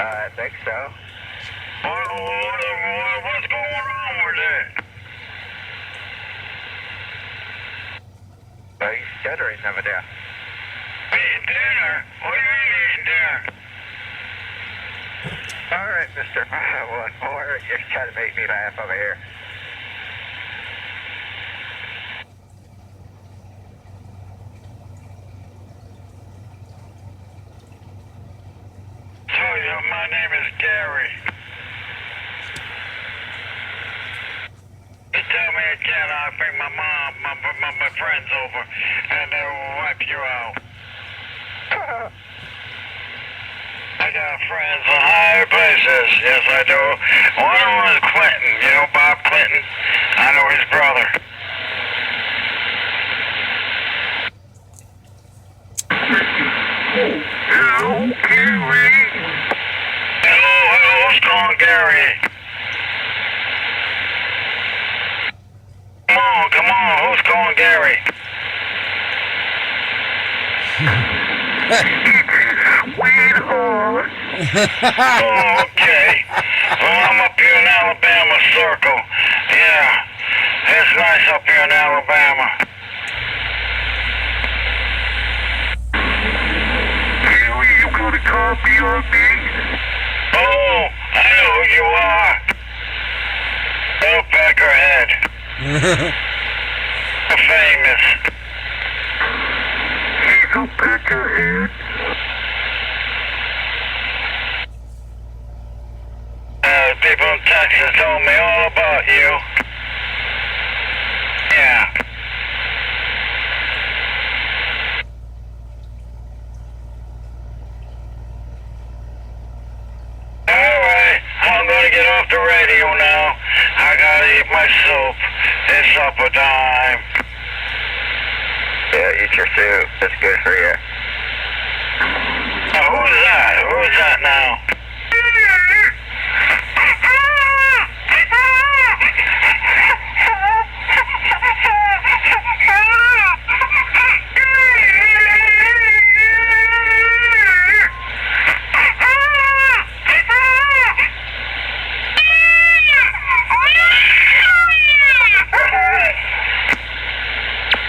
I think so. What's going on with it? Well, he's stuttering over there. Eating dinner? What do you mean eating dinner? All right, mister. One more. You're trying to make me laugh over here. My name is Gary. You tell me again, I'll bring my mom, my friends over, and they'll wipe you out. I got friends in higher places. Yes, I do. One of them is Clinton. You know Bob Clinton? I know his brother. Hello, Gary. Hello, who's calling Gary? Come on, who's calling Gary? Sweetheart. Oh, okay. Well, I'm up here in Alabama Circle. Yeah, it's nice up here in Alabama. Gary, you got a copy of me? Oh, I know who you are. Bill Peckerhead. Famous. He's a Peckerhead. People in Texas told me all about you. Yeah. Alright, I'm gonna get off the radio now. I gotta eat my soup. It's supper time. Yeah, eat your soup. That's good for you. Now, who's that? Who's that now?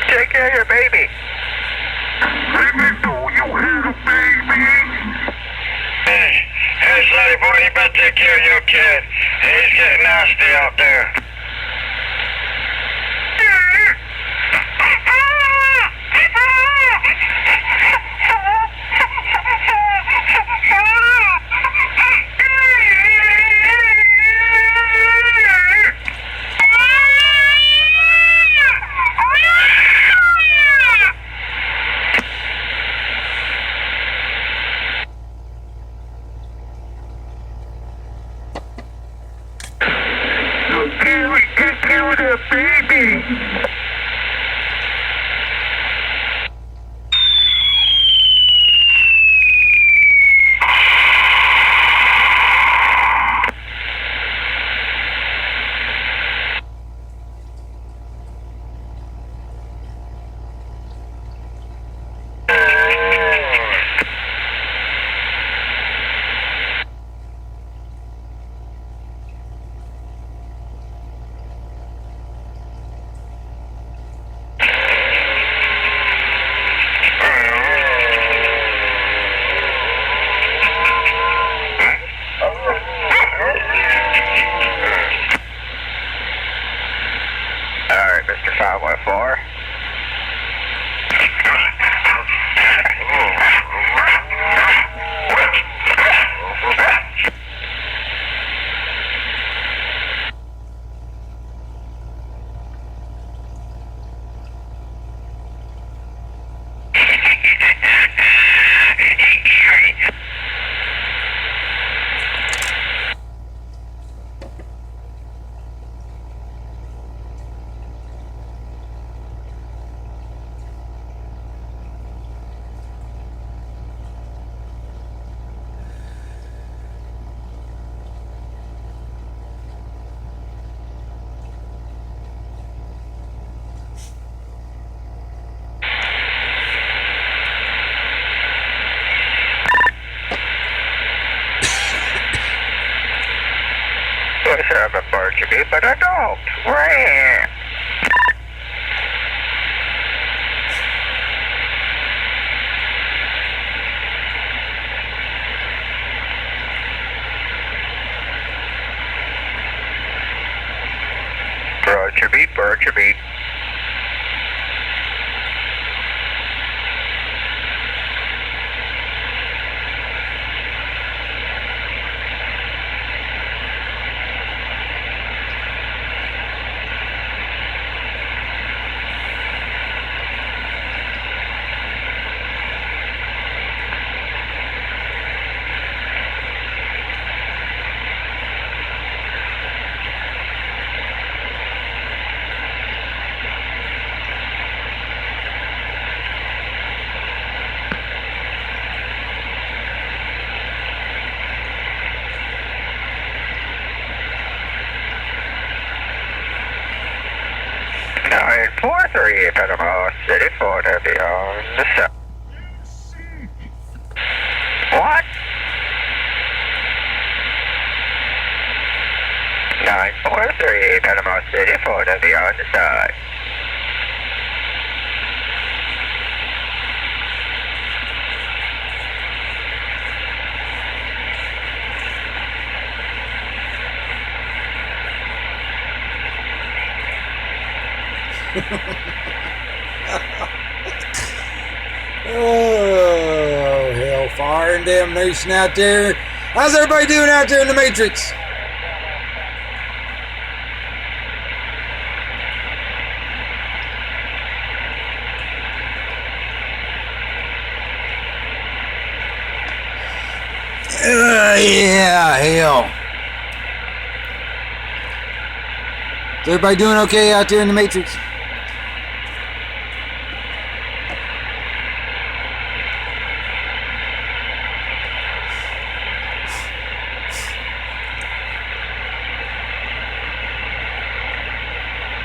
Take care of your baby. I didn't know you had a baby. Hey, Sonny boy, you better take care of your kid. He's getting nasty out there. but I don't. Rare. Roger beat. Nine 4-3 Panama City, Fort Heavy on the south. What? 9-4-3 Panama City, Fort Heavy on the side. Oh, hellfire and damnation out there. How's everybody doing out there in the Matrix? Yeah, hell. Is everybody doing okay out there in the Matrix?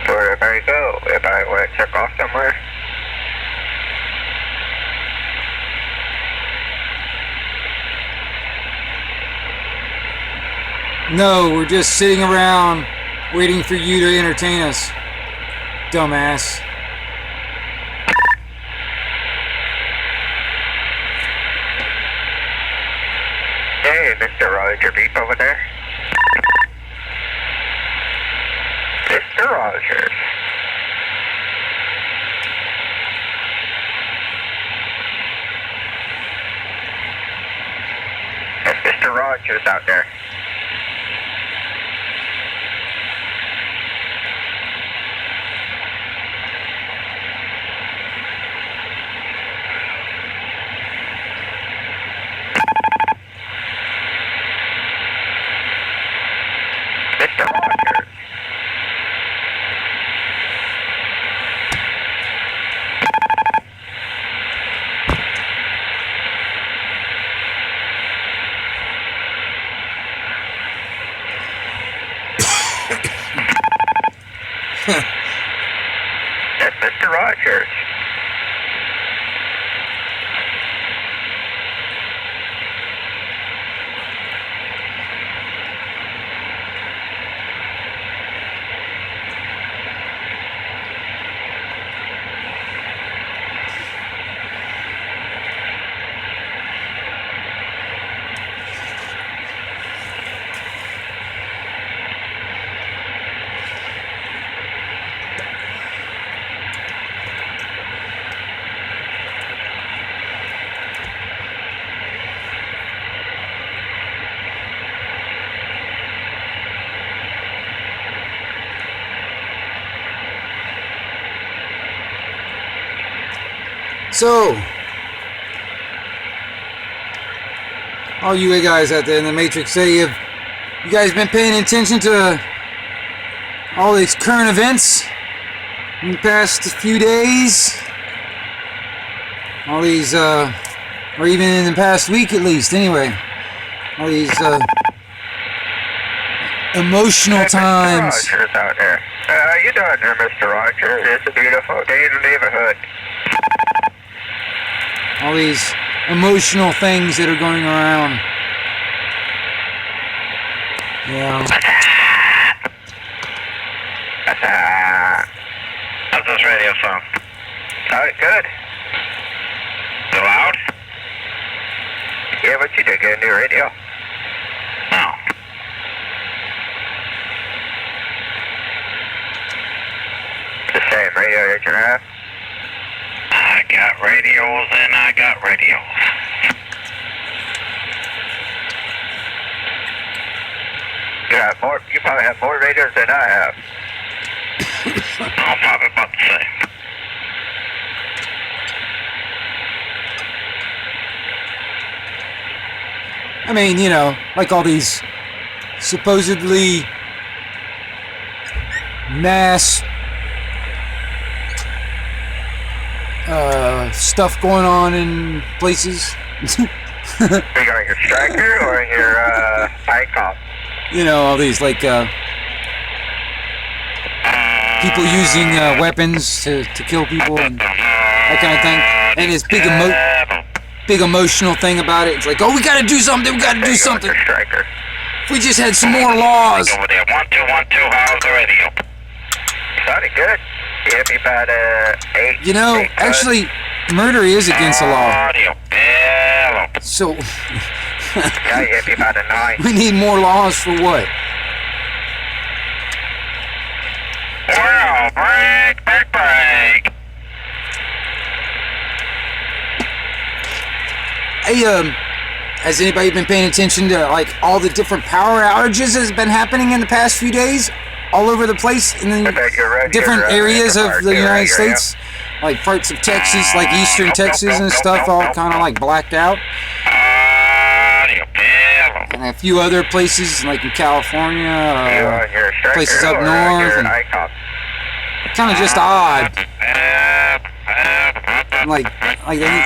Where'd everybody go? Everybody went to check off somewhere? No, we're just sitting around waiting for you to entertain us, dumbass. Hey, Mr. Roger Beep over there. Mr. Rogers. That's Mr. Rogers out there. Mr. Rogers. That's Mr. Rogers. So, all you guys out there in the Matrix, say, have you guys been paying attention to all these current events in the past few days? All these, or even in the past week at least, anyway. All these, emotional That's times. Mr. Rogers out there. How you doing there, Mr. Rogers? It's a beautiful day in the neighborhood. All these emotional things that are going around. Yeah. How's this radio sound? Good. Too loud? Yeah, what you do? Get a new radio? No. The same radio that you have? I got radios and I got radios. You probably have more radios than I have. I'm probably about the same. I mean, you know, like all these supposedly mass stuff going on in places. Are you on your Striker or your ICOM? You know, all these like people using weapons to kill people and that kind of thing. And this big emotional thing about it. It's like, oh, we gotta do something. We gotta do something. Striker. If we just had some more laws. Over there, 1212. How's the radio? Sounded good. You hit me about 8. You know, 8 actually, murder is against the law. Audio. Hello. So Yeah, you hit me about a 9. we need more laws for what? Well, break. Hey, has anybody been paying attention to like all the different power outages that's been happening in the past few days, all over the place in the different areas of the United States, like parts of Texas, like eastern Texas and stuff, all kind of like blacked out, and a few other places like in California, places up north, and kind of just odd. Like they,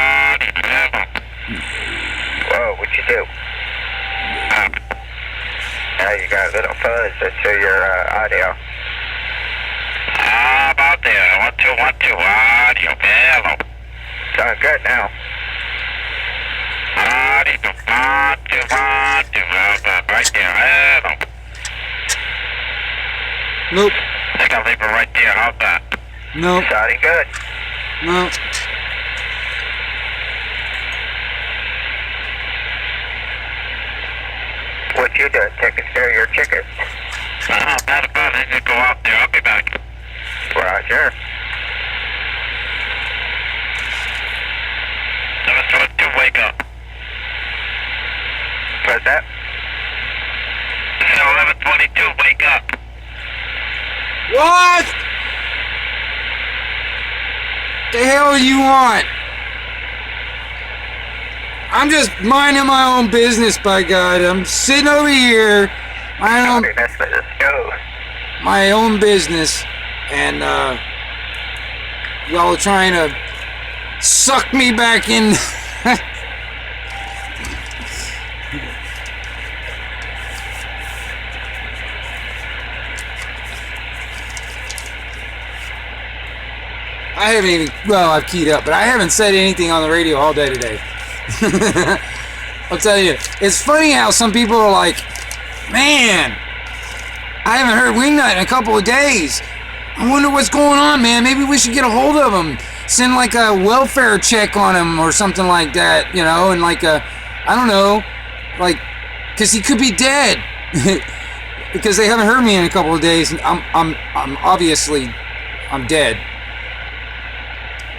Whoa, what you do? Now you got a little fuzz into your audio. How about there? 1212. Audio. Hello. Sound good now. Audio. 1212. Right there. Hello. nope, I think I'll leave it right there. How's that? nope, Sounding good. nope. What you doing? Taking care of your chickens? Not about it. Just go out there. I'll be back. Roger. 712, wake up. What's that? 1122, wake up. What the hell do you want? I'm just minding my own business, by God. I'm sitting over here, my own business, and y'all are trying to suck me back in. I haven't even, well, I've keyed up, but I haven't said anything on the radio all day today. I'll tell you, it's funny how some people are like, man, I haven't heard Wingnut in a couple of days. I wonder what's going on, man. Maybe we should get a hold of him. Send like a welfare check on him or something like that, you know, and like a, I don't know, like, because he could be dead. Because they haven't heard me in a couple of days, and I'm obviously, I'm dead.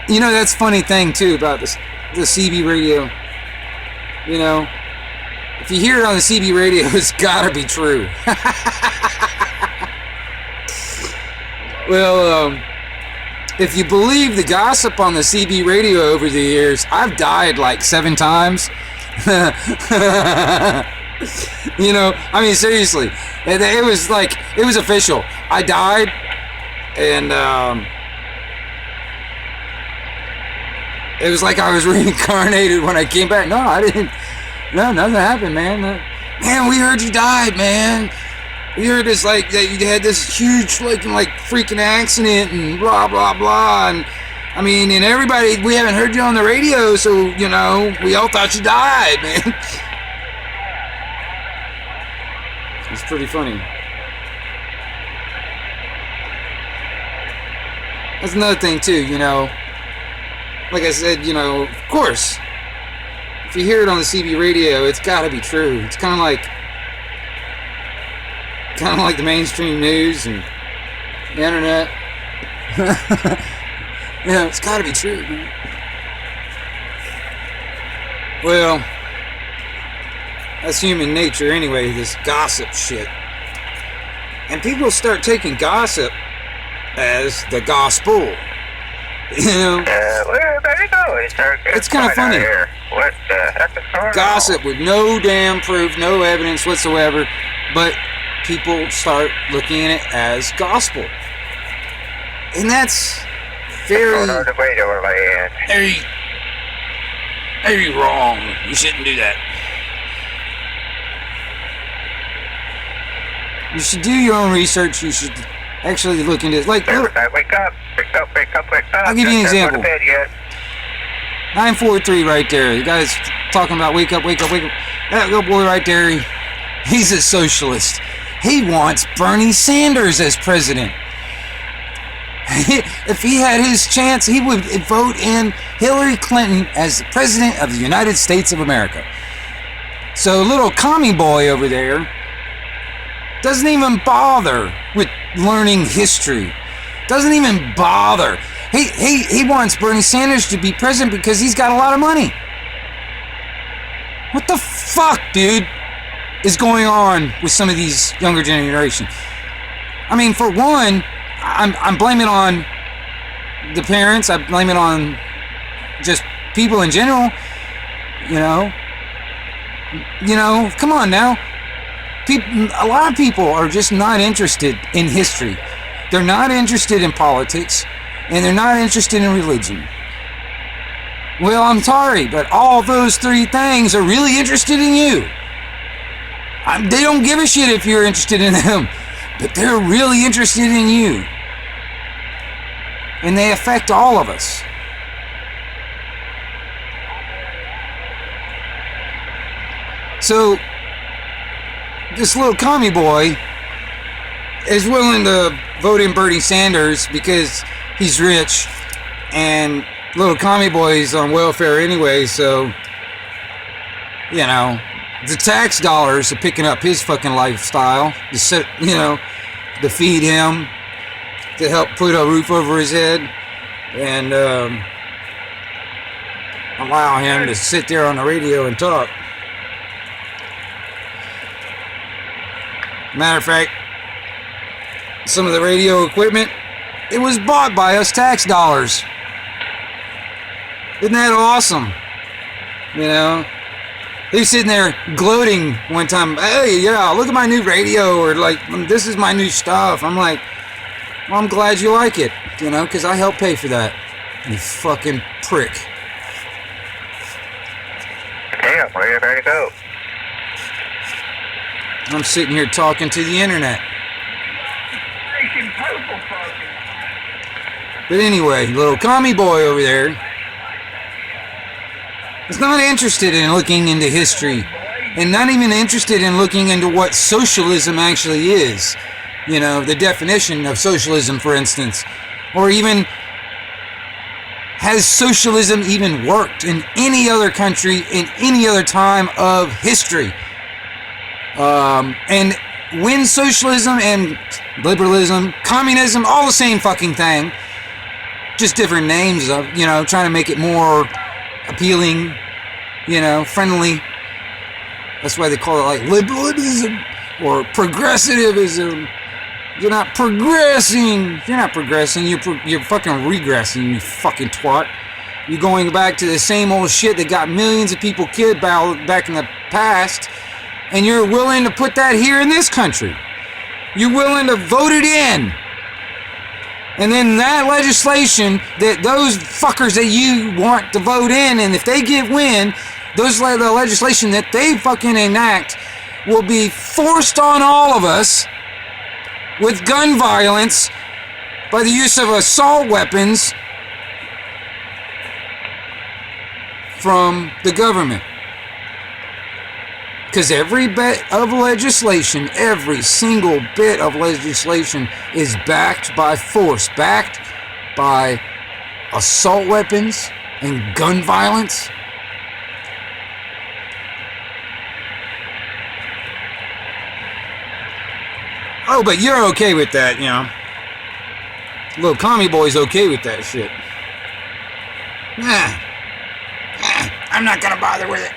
You know, that's a funny thing too about this, the CB radio. You know, if you hear it on the CB radio, it's gotta be true. Well, if you believe the gossip on the CB radio over the years, I've died like 7 times. You know, I mean, seriously, it was like, it was official. I died, and it was like I was reincarnated when I came back. No, I didn't. No, nothing happened, man. Man, we heard you died, man. We heard this, like, that you had this huge, like freaking accident and blah, blah, blah. And, I mean, and everybody, we haven't heard you on the radio, so, you know, we all thought you died, man. It's pretty funny. That's another thing too, you know. Like I said, you know, of course, if you hear it on the CB radio, it's got to be true. It's kind of like the mainstream news and the internet. You know, it's got to be true, man. Well, that's human nature anyway, this gossip shit. And people start taking gossip as the gospel. You know? Where everybody going, sir? It's kind of funny. Here. What the heck is going on? Gossip with no damn proof, no evidence whatsoever, but people start looking at it as gospel. And that's very, Going on the radio land. very wrong. You shouldn't do that. You should do your own research. You should actually look into it. Like, Everybody, wake up. Wake up, wake up, wake up. I'll give you an Don't go to example. bed yet. 943 right there. The guy's talking about wake up, wake up, wake up. That little boy right there, he's a socialist. He wants Bernie Sanders as president. If he had his chance, he would vote in Hillary Clinton as the president of the United States of America. So little commie boy over there doesn't even bother with learning history. Doesn't even bother. He wants Bernie Sanders to be president because he's got a lot of money. What the fuck, dude, is going on with some of these younger generation? I mean, for one, I'm blaming on the parents. I blame it on just people in general. You know, come on now. A lot of people are just not interested in history. They're not interested in politics, and they're not interested in religion. Well, I'm sorry, but all those three things are really interested in you. They don't give a shit if you're interested in them, but they're really interested in you. And they affect all of us. So, this little commie boy is willing to vote in Bernie Sanders because he's rich, and little commie boy's on welfare anyway, so, you know, the tax dollars are picking up his fucking lifestyle to feed him, to help put a roof over his head, and allow him to sit there on the radio and talk. Matter of fact, some of the radio equipment, it was bought by us tax dollars. Isn't that awesome? You know? He's sitting there gloating one time, hey, yeah, look at my new radio, or like, this is my new stuff. I'm like, well, I'm glad you like it, you know, because I helped pay for that. You fucking prick. Damn, where everybody go? I'm sitting here talking to the internet. But anyway, little commie boy over there is not interested in looking into history, and not even interested in looking into what socialism actually is. You know, the definition of socialism, for instance. Or even, has socialism even worked in any other country in any other time of history? And when socialism and liberalism, communism, all the same fucking thing, just different names of, you know, trying to make it more appealing, you know, friendly. That's why they call it like liberalism or progressivism. You're not progressing. If you're not progressing, you're fucking regressing, you fucking twat. You're going back to the same old shit that got millions of people killed back in the past, and you're willing to put that here in this country. You're willing to vote it in. And then that legislation, that those fuckers that you want to vote in, and if they win, the legislation that they fucking enact will be forced on all of us with gun violence by the use of assault weapons from the government. Because every bit of legislation, every single bit of legislation is backed by force, backed by assault weapons and gun violence. Oh, but you're okay with that, you know. Little commie boy's okay with that shit. I'm not gonna bother with it.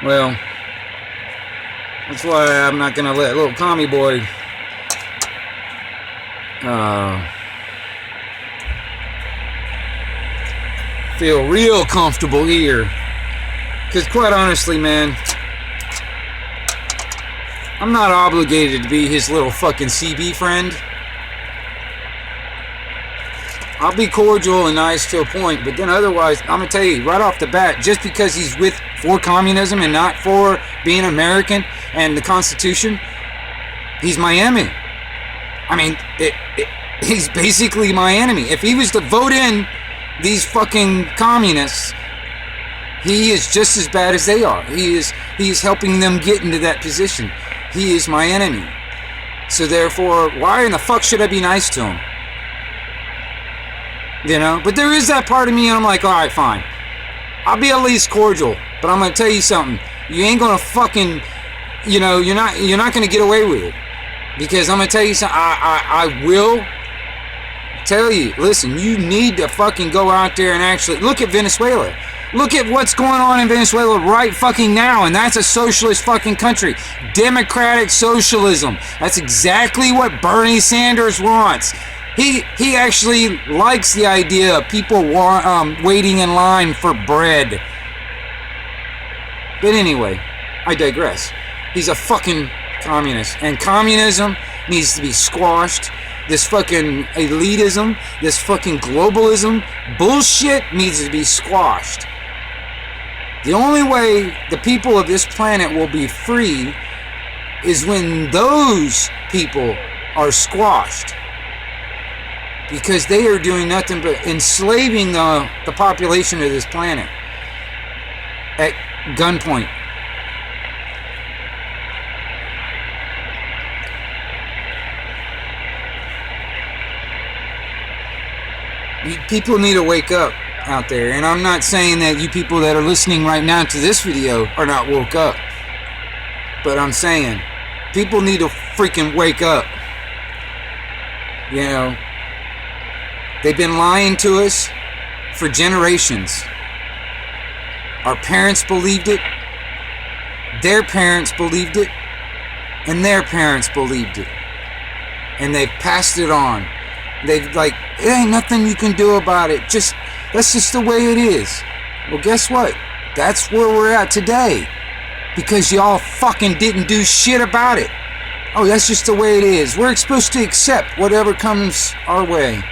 Well, that's why I'm not gonna let little commie boy feel real comfortable here. Because quite honestly, man, I'm not obligated to be his little fucking CB friend. I'll be cordial and nice to a point, but then otherwise, I'm gonna tell you right off the bat, just because he's for communism and not for being American and the Constitution, he's my enemy. I mean, he's basically my enemy. If he was to vote in these fucking communists, he is just as bad as they are. He is helping them get into that position. He is my enemy. So therefore, why in the fuck should I be nice to him? You know? But there is that part of me, and I'm like, alright, fine. I'll be at least cordial. But I'm gonna tell you something. You ain't gonna fucking, you know, you're not gonna get away with it. Because I'm gonna tell you something. I will tell you, listen, you need to fucking go out there and actually look at Venezuela. Look at what's going on in Venezuela right fucking now, and that's a socialist fucking country. Democratic socialism. That's exactly what Bernie Sanders wants. He actually likes the idea of people waiting in line for bread. But anyway, I digress. He's a fucking communist, and communism needs to be squashed. This fucking elitism, this fucking globalism bullshit needs to be squashed. The only way the people of this planet will be free is when those people are squashed. Because they are doing nothing but enslaving the population of this planet at gunpoint. People need to wake up out there. And I'm not saying that you people that are listening right now to this video are not woke up. But I'm saying people need to freaking wake up. You know, they've been lying to us for generations. Our parents believed it. Their parents believed it. And their parents believed it. And they've passed it on. They've like, it ain't nothing you can do about it. That's just the way it is. Well, guess what? That's where we're at today. Because y'all fucking didn't do shit about it. Oh, that's just the way it is. We're supposed to accept whatever comes our way.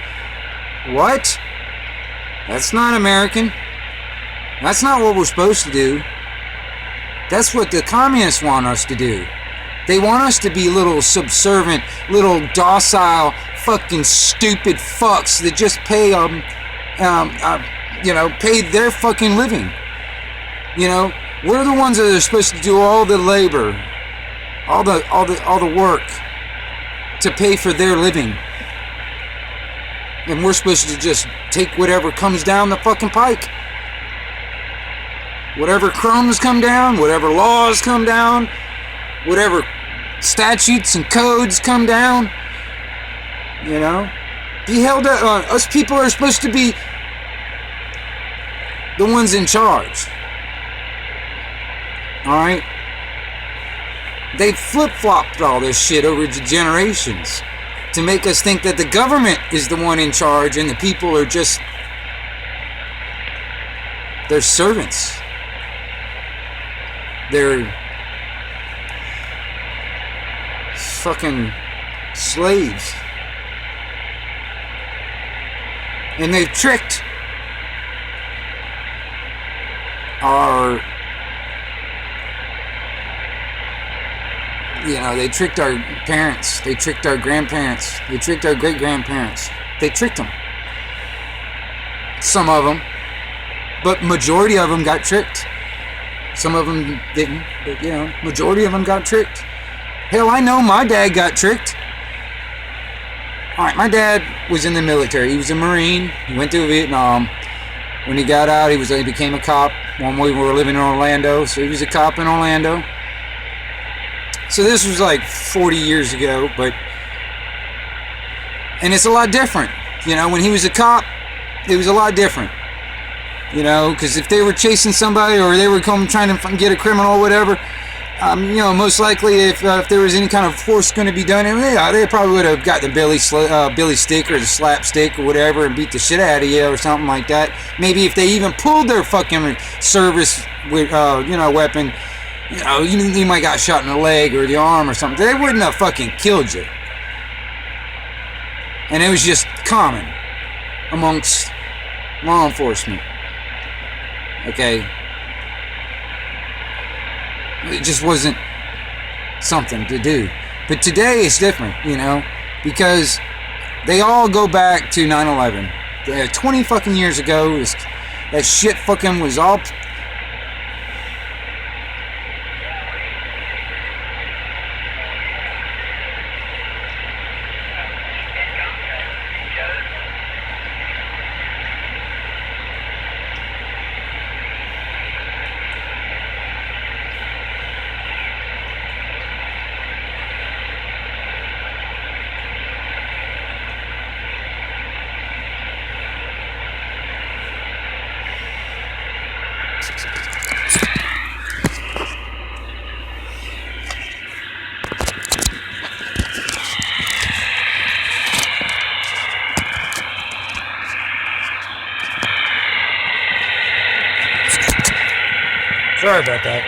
What? That's not American. That's not what we're supposed to do. That's what the communists want us to do. They want us to be little subservient, little docile, fucking stupid fucks that just pay pay their fucking living. You know, we're the ones that are supposed to do all the labor, all the work to pay for their living. And we're supposed to just take whatever comes down the fucking pike. Whatever crumbs come down, whatever laws come down, whatever statutes and codes come down, you know, be held up. Us people are supposed to be the ones in charge. Alright? They flip-flopped all this shit over the generations to make us think that the government is the one in charge and the people are just their servants. They're fucking slaves. And they've tricked they tricked our parents, they tricked our grandparents, they tricked our great-grandparents. They tricked them. Some of them. But majority of them got tricked. Some of them didn't, but you know, majority of them got tricked. Hell, I know my dad got tricked. Alright, my dad was in the military. He was a Marine. He went to Vietnam. When he got out, he became a cop. When we were living in Orlando, so he was a cop in Orlando. So this was like 40 years ago, and it's a lot different. You know, when he was a cop, it was a lot different. You know, because if they were chasing somebody or they were trying to get a criminal or whatever, you know, most likely if there was any kind of force going to be done, they probably would have got the billy stick or the slap stick or whatever and beat the shit out of you or something like that. Maybe if they even pulled their fucking service with, weapon, you might got shot in the leg or the arm or something. They wouldn't have fucking killed you. And it was just common amongst law enforcement. Okay? It just wasn't something to do. But today it's different, you know, because they all go back to 9/11. 20 fucking years ago, that shit fucking was all... Sorry about that.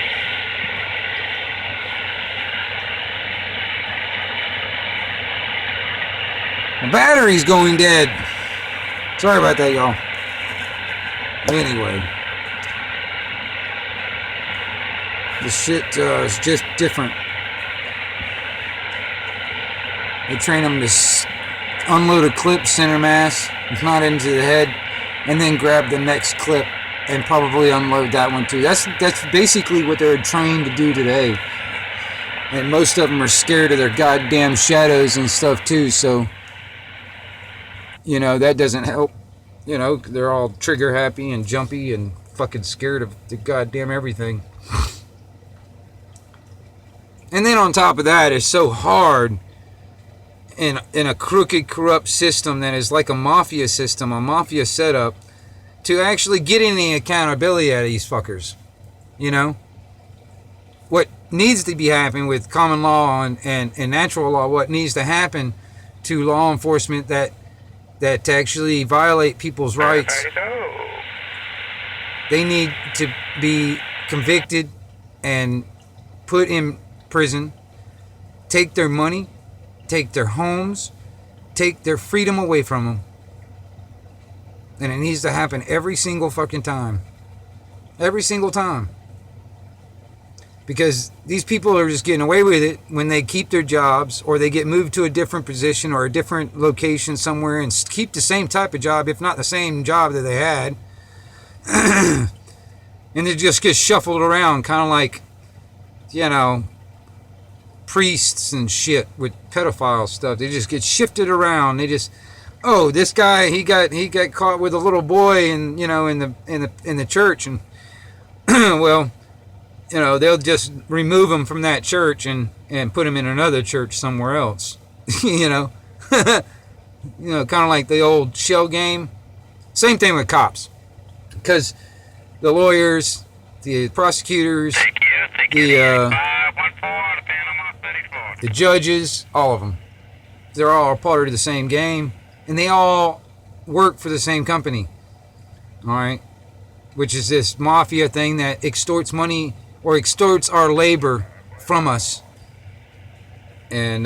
The battery's going dead. Sorry about that, y'all. Anyway. The shit is just different. They train them to unload a clip center mass, if not into the head, and then grab the next clip and probably unload that one too. That's basically what they're trained to do today. And most of them are scared of their goddamn shadows and stuff too, so you know, that doesn't help. You know, they're all trigger happy and jumpy and fucking scared of the goddamn everything. And then on top of that, it's so hard in a crooked, corrupt system that is like a mafia system, a mafia setup, to actually get any accountability out of these fuckers. You know? What needs to be happening with common law and natural law, what needs to happen to law enforcement that actually violate people's rights, they need to be convicted and put in prison, take their money, take their homes, take their freedom away from them. And it needs to happen every single fucking time. Every single time. Because these people are just getting away with it when they keep their jobs or they get moved to a different position or a different location somewhere and keep the same type of job, if not the same job that they had. And it just gets shuffled around, kind of like, you know, priests and shit with pedophile stuff. They just get shifted around. They just... Oh, this guy, he got caught with a little boy in the church, and well, you know, they'll just remove him from that church and put him in another church somewhere else. You know, kind of like the old shell game. Same thing with cops, because the lawyers, the prosecutors, the judges, all of them, they're all part of the same game. And they all work for the same company, all right? Which is this mafia thing that extorts money or extorts our labor from us, and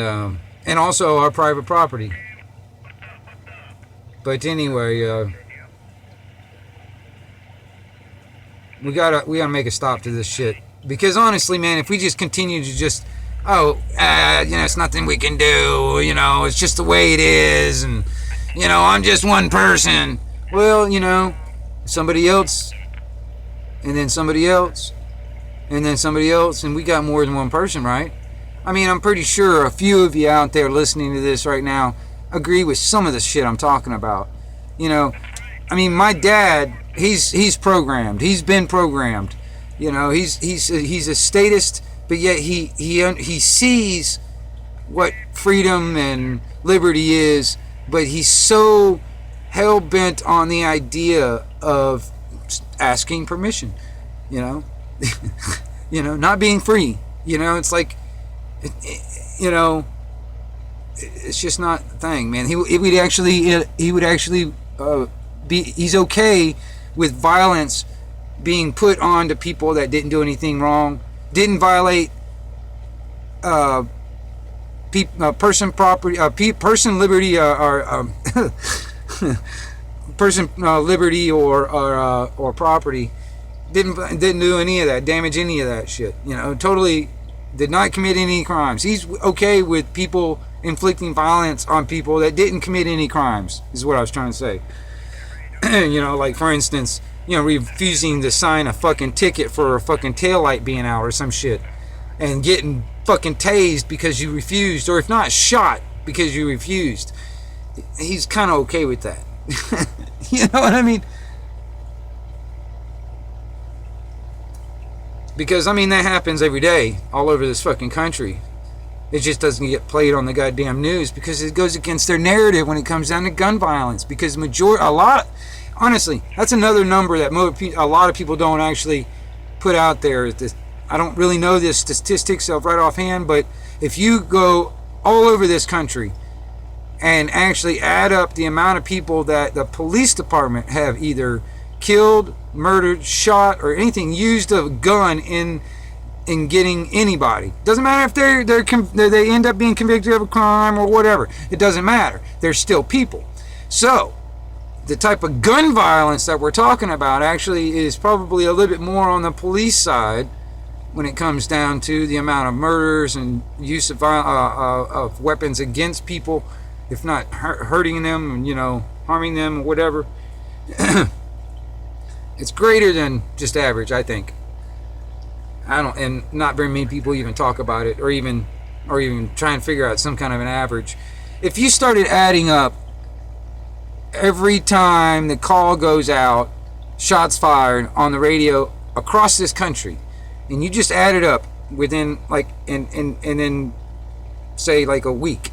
also our private property. But anyway, we gotta make a stop to this shit, because honestly, man, if we just continue to just it's nothing we can do, you know, it's just the way it is, and you know, I'm just one person. Well, you know, somebody else, and then somebody else, and then somebody else, and we got more than one person, right? I mean, I'm pretty sure a few of you out there listening to this right now agree with some of the shit I'm talking about. You know, I mean, my dad, he's programmed. He's been programmed. You know, he's a statist, but yet he sees what freedom and liberty is, but he's so hell bent on the idea of asking permission. You know, you know, not being free. You know, it's like, you know, it's just not a thing, man. He would actually he's okay with violence being put on to people that didn't do anything wrong, didn't violate person property, person liberty, or person liberty or property. Didn't do any of that, damage any of that shit. You know, totally did not commit any crimes. He's okay with people inflicting violence on people that didn't commit any crimes, is what I was trying to say. You know, like for instance, you know, refusing to sign a fucking ticket for a fucking taillight being out or some shit, and getting fucking tased because you refused, or if not, shot because you refused. He's kind of okay with that. You know what I mean? Because, I mean, that happens every day all over this fucking country. It just doesn't get played on the goddamn news because it goes against their narrative when it comes down to gun violence. Because honestly, that's another number that a lot of people don't actually put out there. I don't really know the statistics of right offhand, but if you go all over this country and actually add up the amount of people that the police department have either killed, murdered, shot, or anything, used a gun in getting anybody. Doesn't matter if they end up being convicted of a crime or whatever. It doesn't matter. They're still people. So the type of gun violence that we're talking about actually is probably a little bit more on the police side when it comes down to the amount of murders and use of weapons against people, if not hurting them and, you know, harming them or whatever. It's greater than just average, I think. And not very many people even talk about it, or even try and figure out some kind of an average. If you started adding up every time the call goes out, shots fired on the radio across this country, and you just add it up within like and then say like a week,